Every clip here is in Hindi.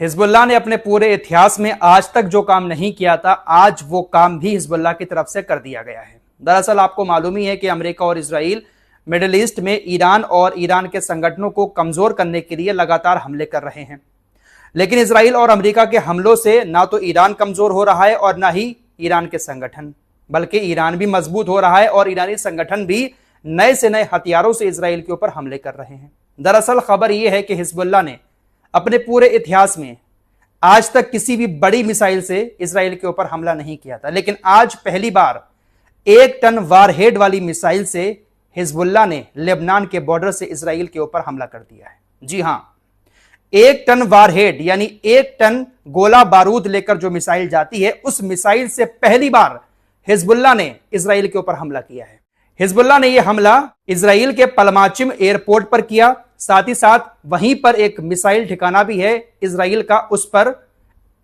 हिजबुल्लाह ने अपने पूरे इतिहास में आज तक जो काम नहीं किया था, आज वो काम भी हिजबुल्लाह की तरफ से कर दिया गया है। दरअसल आपको मालूम ही है कि अमेरिका और इजराइल मिडिल ईस्ट में ईरान और ईरान के संगठनों को कमजोर करने के लिए लगातार हमले कर रहे हैं। लेकिन इजराइल और अमेरिका के हमलों से ना तो ईरान कमजोर हो रहा है और ना ही ईरान के संगठन, बल्कि ईरान भी मजबूत हो रहा है और ईरानी संगठन भी नए से नए हथियारों से इजराइल के ऊपर हमले कर रहे हैं। दरअसल खबर यह है कि हिजबुल्लाह ने अपने पूरे इतिहास में आज तक किसी भी बड़ी मिसाइल से इजराइल के ऊपर हमला नहीं किया था, लेकिन आज पहली बार 1 टन वारहेड वाली मिसाइल से हिजबुल्लाह ने लेबनान के बॉर्डर से इजराइल के ऊपर हमला कर दिया है। जी हां, 1 टन वारहेड यानी 1 टन गोला बारूद लेकर जो मिसाइल जाती है, उस मिसाइल से पहली बार हिजबुल्लाह ने इजराइल के ऊपर हमला किया है। हिजबुल्लाह ने यह हमला इजराइल के पलमाचिम एयरपोर्ट पर किया, साथ ही साथ वहीं पर एक मिसाइल ठिकाना भी है इजराइल का, उस पर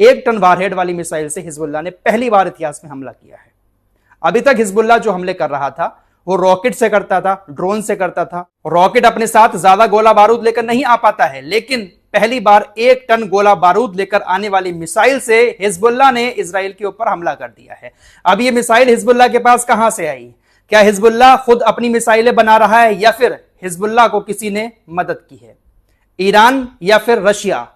1 टन वारहेड वाली मिसाइल से हिजबुल्लाह ने पहली बार इतिहास में हमला किया है। अभी तक हिजबुल्लाह जो हमले कर रहा था वो रॉकेट से करता था, ड्रोन से करता था। रॉकेट अपने साथ ज्यादा गोला बारूद लेकर नहीं आ पाता है, लेकिन पहली बार 1 टन गोला बारूद लेकर आने वाली मिसाइल से हिजबुल्लाह ने इजराइल के ऊपर हमला कर दिया है। अब ये मिसाइल हिजबुल्लाह के पास कहां से आई? क्या हिजबुल्लाह खुद अपनी मिसाइलें बना रहा है या फिर हिजबुल्लाह को किसी ने मदद की है? ईरान या फिर रशिया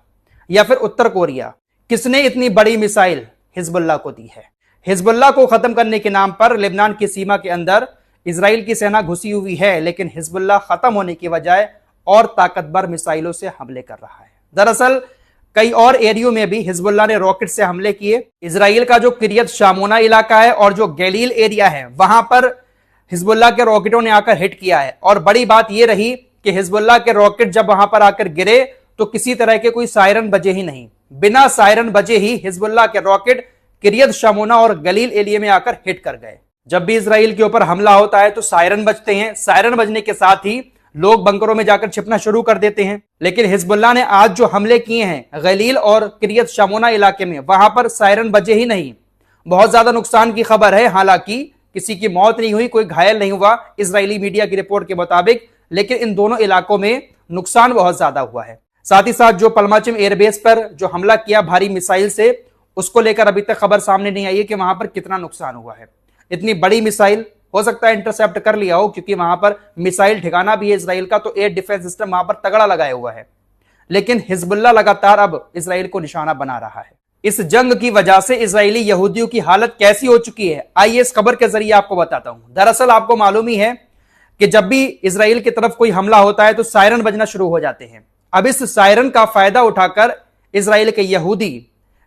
या फिर उत्तर कोरिया, किसने इतनी बड़ी मिसाइल हिजबुल्लाह को दी है? हिजबुल्लाह को खत्म करने के नाम पर लेबनान की सीमा के अंदर इजराइल की सेना घुसी हुई है, लेकिन हिजबुल्लाह खत्म होने की बजाय और ताकतवर मिसाइलों से हमले कर रहा है। दरअसल कई और एरियो में भी हिजबुल्लाह ने रॉकेट से हमले किए। इजराइल का जो किरियत शामोना इलाका है और जो गलील एरिया है, वहां पर हिजबुल्लाह के रॉकेटों ने आकर हिट किया है। और बड़ी बात यह रही कि हिजबुल्लाह के रॉकेट जब वहां पर आकर गिरे तो किसी तरह के कोई सायरन बजे ही नहीं, बिना सायरन बजे ही हिजबुल्लाह के रॉकेट किरियत शामोना और गलील एरिया में आकर हिट कर गए। जब भी इजराइल के ऊपर हमला होता है तो सायरन बजते हैं, सायरन बजने के साथ ही लोग बंकरों में जाकर छिपना शुरू कर देते हैं। लेकिन हिजबुल्लाह ने आज जो हमले किए हैं गलील और किरियत शामोना इलाके में, वहां पर सायरन बजे ही नहीं। बहुत ज्यादा नुकसान की खबर है, हालांकि किसी की मौत नहीं हुई, कोई घायल नहीं हुआ इजरायली मीडिया की रिपोर्ट के मुताबिक, लेकिन इन दोनों इलाकों में नुकसान बहुत ज्यादा हुआ है। साथ ही साथ जो पलमाचिम एयरबेस पर जो हमला किया भारी मिसाइल से, उसको लेकर अभी तक खबर सामने नहीं आई है कि वहां पर कितना नुकसान हुआ है। इतनी बड़ी मिसाइल हो सकता है इंटरसेप्ट कर लिया हो, क्योंकि वहां पर मिसाइल ठिकाना भी है इजराइल का, तो एयर डिफेंस सिस्टम वहां पर तगड़ा लगाया हुआ है। लेकिन हिजबुल्लाह लगातार अब इजराइल को निशाना बना रहा है। इस जंग की वजह से इजरायली यहूदियों की हालत कैसी हो चुकी है, आइए इस खबर के जरिए आपको बताता हूं। दरअसल आपको मालूम ही है कि जब भी इजराइल की तरफ कोई हमला होता है तो सायरन बजना शुरू हो जाते हैं। अब इस सायरन का फायदा उठाकर इजराइल के यहूदी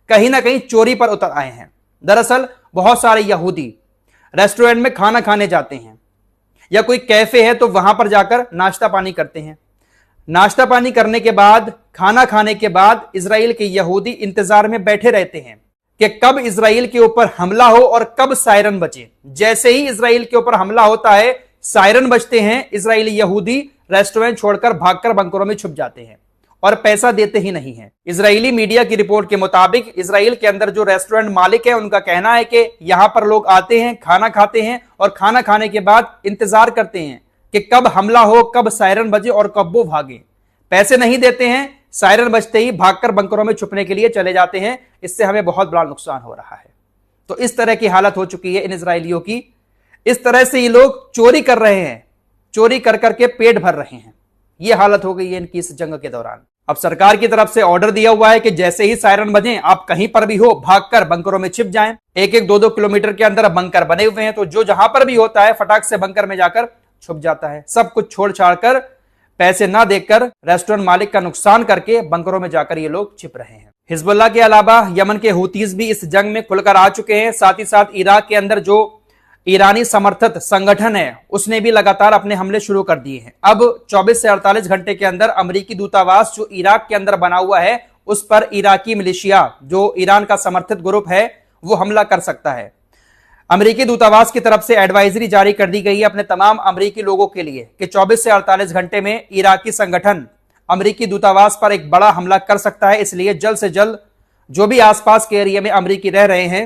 कहीं ना कहीं चोरी पर उतर आए हैं। दरअसल बहुत सारे यहूदी रेस्टोरेंट में खाना खाने जाते हैं या कोई कैफे है तो वहां पर जाकर नाश्ता पानी करते हैं। नाश्ता पानी करने के बाद, खाना खाने के बाद इजराइल के यहूदी इंतजार में बैठे रहते हैं कि कब इजराइल के ऊपर हमला हो और कब सायरन बजे। जैसे ही इजराइल के ऊपर हमला होता है, सायरन बजते हैं, इजरायली यहूदी रेस्टोरेंट छोड़कर भागकर बंकरों में छुप जाते हैं और पैसा देते ही नहीं है। इजरायली मीडिया की रिपोर्ट के मुताबिक इजराइल के अंदर जो रेस्टोरेंट मालिक है, उनका कहना है कि यहां पर लोग आते हैं, खाना खाते हैं और खाना खाने के बाद इंतजार करते हैं कि कब हमला हो, कब सायरन बजे और कब वो भागे। पैसे नहीं देते हैं, सायरन बजते ही भागकर बंकरों में छुपने के लिए चले जाते हैं। इससे हमें बहुत बड़ा नुकसान हो रहा है। तो इस तरह की हालत हो चुकी है इन इजरायलियों की। इस तरह से ये लोग चोरी कर रहे हैं, चोरी कर करके पेट भर रहे हैं। ये हालत हो गई है इनकी इस जंग के दौरान। अब सरकार की तरफ से ऑर्डर दिया हुआ है कि जैसे ही सायरन बजें, आप कहीं पर भी हो भागकर बंकरों में छिप जाएं। 1-1, 2-2 किलोमीटर के अंदर बंकर बने हुए हैं, तो जो जहां पर भी होता है फटाक से बंकर में जाकर छुप जाता है। सब कुछ छोड़ छाड़ कर, पैसे ना देकर, रेस्टोरेंट मालिक का नुकसान करके बंकरों में जाकर ये लोग छिप रहे हैं। हिजबुल्लाह के अलावा यमन के हूतीज भी इस जंग में खुलकर आ चुके हैं। साथ ही साथ इराक के अंदर जो ईरानी समर्थित संगठन है, उसने भी लगातार अपने हमले शुरू कर दिए हैं। अब 24 से 48 घंटे के अंदर अमेरिकी दूतावास जो इराक के अंदर बना हुआ है, उस पर इराकी मिलिशिया जो ईरान का समर्थित ग्रुप है, वो हमला कर सकता है। अमेरिकी दूतावास की तरफ से एडवाइजरी जारी कर दी गई है अपने तमाम अमेरिकी लोगों के लिए कि 24 से 48 घंटे में इराकी संगठन अमेरिकी दूतावास पर एक बड़ा हमला कर सकता है। इसलिए जल्द से जल्द जो भी आसपास के एरिया में अमेरिकी रह रहे हैं,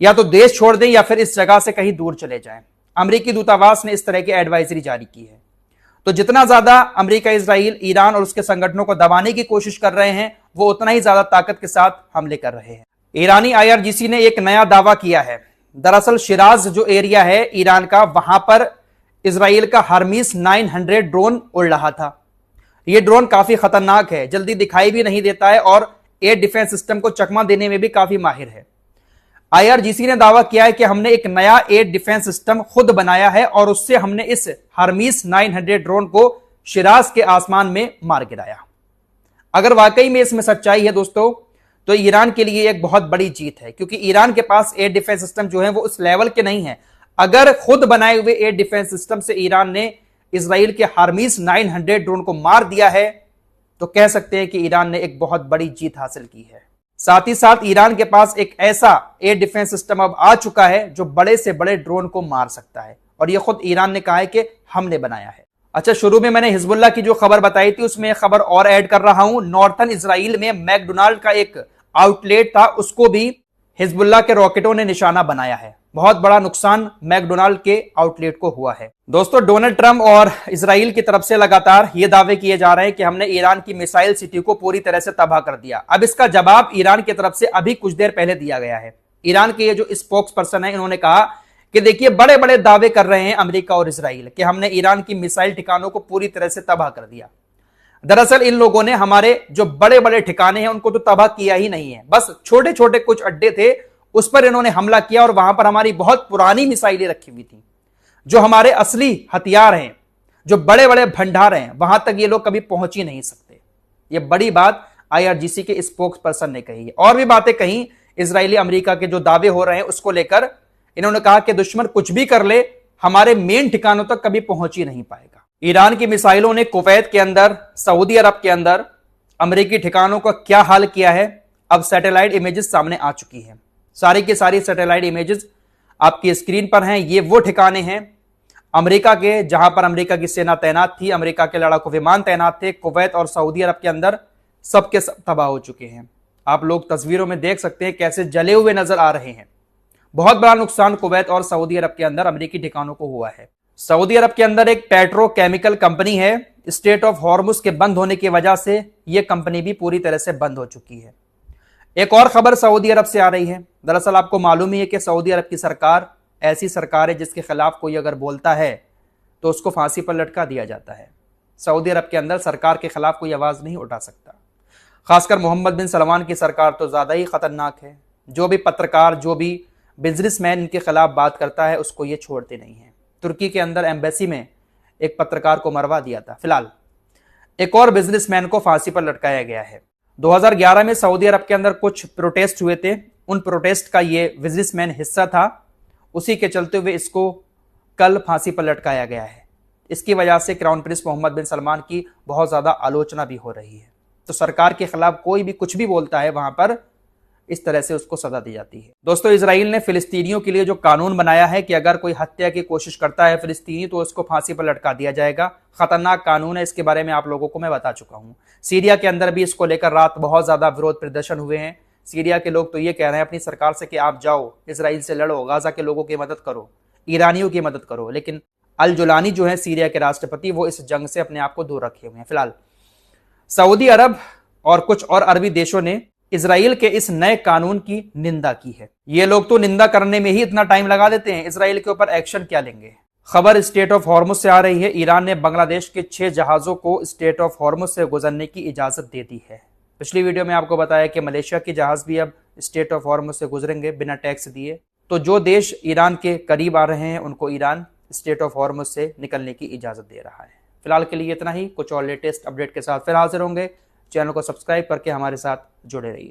या तो देश छोड़ दें या फिर इस जगह से कहीं दूर चले जाएं। अमेरिकी दूतावास ने इस तरह की एडवाइजरी जारी की है। तो जितना ज्यादा अमेरिका, इजराइल, ईरान और उसके संगठनों को दबाने की कोशिश कर रहे हैं, वो उतना ही ज्यादा ताकत के साथ हमले कर रहे हैं। ईरानी IRGC ने एक नया दावा किया है। दरअसल शिराज जो एरिया है ईरान का, वहां पर इजराइल का हर्मीस 900 ड्रोन उड़ रहा था। यह ड्रोन काफी खतरनाक है, जल्दी दिखाई भी नहीं देता है और एयर डिफेंस सिस्टम को चकमा देने में भी काफी माहिर है। IRGC ने दावा किया है कि हमने एक नया एयर डिफेंस सिस्टम खुद बनाया है और उससे हमने इस हर्मीस 900 ड्रोन को शिराज के आसमान में मार गिराया। अगर वाकई में इसमें सच्चाई है दोस्तों, तो ईरान के लिए एक बहुत बड़ी जीत है, क्योंकि ईरान के पास एयर डिफेंस सिस्टम जो है वो उस लेवल के नहीं है। अगर खुद बनाए हुए एयर डिफेंस सिस्टम से ईरान ने इजराइल के हर्मीस 900 ड्रोन को मार दिया है, तो कह सकते हैं कि ईरान ने एक बहुत बड़ी जीत हासिल की है। साथ ही साथ ईरान के पास एक ऐसा एयर डिफेंस सिस्टम अब आ चुका है जो बड़े से बड़े ड्रोन को मार सकता है, और यह खुद ईरान ने कहा है कि हमने बनाया है। अच्छा, शुरू में मैंने हिजबुल्लाह की जो खबर बताई थी उसमें एक खबर और ऐड कर रहा हूं। नॉर्थन इजराइल में मैकडोनाल्ड का एक आउटलेट था, उसको भी हिजबुल्लाह के रॉकेटों ने निशाना बनाया है। बहुत बड़ा नुकसान मैकडोनाल्ड के आउटलेट को हुआ है। दोस्तों, डोनाल्ड ट्रंप और इजराइल की तरफ से लगातार ये दावे किए जा रहे हैं कि हमने ईरान की मिसाइल सिटी को पूरी तरह से तबाह कर दिया। अब इसका जवाब ईरान की तरफ से अभी कुछ देर पहले दिया गया है। ईरान के ये जो स्पोक्स पर्सन है, इन्होंने कहा कि देखिए, बड़े बड़े दावे कर रहे हैं अमेरिका और इजराइल कि हमने ईरान की मिसाइल ठिकानों को पूरी तरह से तबाह कर दिया। दरअसल इन लोगों ने हमारे जो बड़े बड़े ठिकाने हैं उनको तो तबाह किया ही नहीं है, बस छोटे छोटे कुछ अड्डे थे उस पर इन्होंने हमला किया, और वहां पर हमारी बहुत पुरानी मिसाइलें रखी हुई थी। जो हमारे असली हथियार हैं, जो बड़े बड़े भंडार हैं, वहां तक ये लोग कभी पहुंच ही नहीं सकते। ये बड़ी बात IRGC के स्पोक्स पर्सन ने कही है। और भी बातें कही इजरायली अमेरिका के जो दावे हो रहे हैं उसको लेकर। इन्होंने कहा कि दुश्मन कुछ भी कर ले, हमारे मेन ठिकानों तक कभी पहुंच ही नहीं पाएगा। ईरान की मिसाइलों ने कुवैत के अंदर, सऊदी अरब के अंदर अमेरिकी ठिकानों का क्या हाल किया है, अब सैटेलाइट इमेजेस सामने आ चुकी हैं। सारी की सारी सैटेलाइट इमेजेस आपकी स्क्रीन पर हैं। ये वो ठिकाने हैं अमेरिका के जहां पर अमेरिका की सेना तैनात थी, अमेरिका के लड़ाकू विमान तैनात थे। कुवैत और सऊदी अरब के अंदर सबके सब तबाह हो चुके हैं। आप लोग तस्वीरों में देख सकते हैं कैसे जले हुए नजर आ रहे हैं। बहुत बड़ा नुकसान कुवैत और सऊदी अरब के अंदर अमेरिकी ठिकानों को हुआ है। सऊदी अरब के अंदर एक पेट्रोकेमिकल कंपनी है, स्ट्रेट ऑफ हॉर्मुज के बंद होने की वजह से यह कंपनी भी पूरी तरह से बंद हो चुकी है। एक और खबर सऊदी अरब से आ रही है। दरअसल आपको मालूम ही है कि सऊदी अरब की सरकार ऐसी सरकार है जिसके खिलाफ कोई अगर बोलता है तो उसको फांसी पर लटका दिया जाता है। सऊदी अरब के अंदर सरकार के खिलाफ कोई आवाज नहीं उठा सकता। खासकर मोहम्मद बिन सलमान की सरकार तो ज्यादा ही खतरनाक है। जो भी पत्रकार, जो भी बिजनेसमैन इनके खिलाफ बात करता है उसको ये छोड़ते नहीं है। तुर्की के अंदर एम्बेसी में एक पत्रकार को मरवा दिया था। फिलहाल एक और बिजनेसमैन को फांसी पर लटकाया गया है। 2011 में सऊदी अरब के अंदर कुछ प्रोटेस्ट हुए थे, उन प्रोटेस्ट का ये बिजनेसमैन हिस्सा था। उसी के चलते हुए इसको कल फांसी पर लटकाया गया है। इसकी वजह से क्राउन प्रिंस मोहम्मद बिन सलमान की बहुत ज्यादा आलोचना भी हो रही है। तो सरकार के खिलाफ कोई भी कुछ भी बोलता है वहां पर इस तरह से उसको सजा दी जाती है। दोस्तों, इजराइल ने फिलिस्तीनियों के लिए जो कानून बनाया है कि अगर कोई हत्या की कोशिश करता है फिलिस्तीनी तो उसको फांसी पर लटका दिया जाएगा। खतरनाक कानून है, इसके बारे में आप लोगों को मैं बता चुका हूं। सीरिया के अंदर भी इसको लेकर रात बहुत ज्यादा विरोध प्रदर्शन हुए हैं। सीरिया के लोग तो ये कह रहे हैं अपनी सरकार से कि आप जाओ इजराइल से लड़ो, गाजा के लोगों की मदद करो, ईरानियों की मदद करो। लेकिन अल जुलानी जो है सीरिया के राष्ट्रपति, वो इस जंग से अपने आप को दूर रखे हुए हैं। फिलहाल सऊदी अरब और कुछ और अरबी देशों ने इजराइल के इस नए कानून की निंदा की है। ये लोग तो निंदा करने में ही इतना टाइम लगा देते हैं, इजराइल के ऊपर एक्शन क्या लेंगे। खबर स्ट्रेट ऑफ हॉर्मुज से आ रही है। ईरान ने बांग्लादेश के 6 जहाजों को स्ट्रेट ऑफ हॉर्मुज से गुजरने की इजाजत दे दी है। पिछली वीडियो में आपको बताया कि मलेशिया के जहाज भी अब स्ट्रेट ऑफ हॉर्मुज से गुजरेंगे बिना टैक्स दिए। तो जो देश ईरान के करीब आ रहे हैं उनको ईरान स्ट्रेट ऑफ हॉर्मुज से निकलने की इजाजत दे रहा है। फिलहाल के लिए इतना ही। कुछ और लेटेस्ट अपडेट के साथ फिर हाजिर होंगे। चैनल को सब्सक्राइब करके हमारे साथ जुड़े रहिए।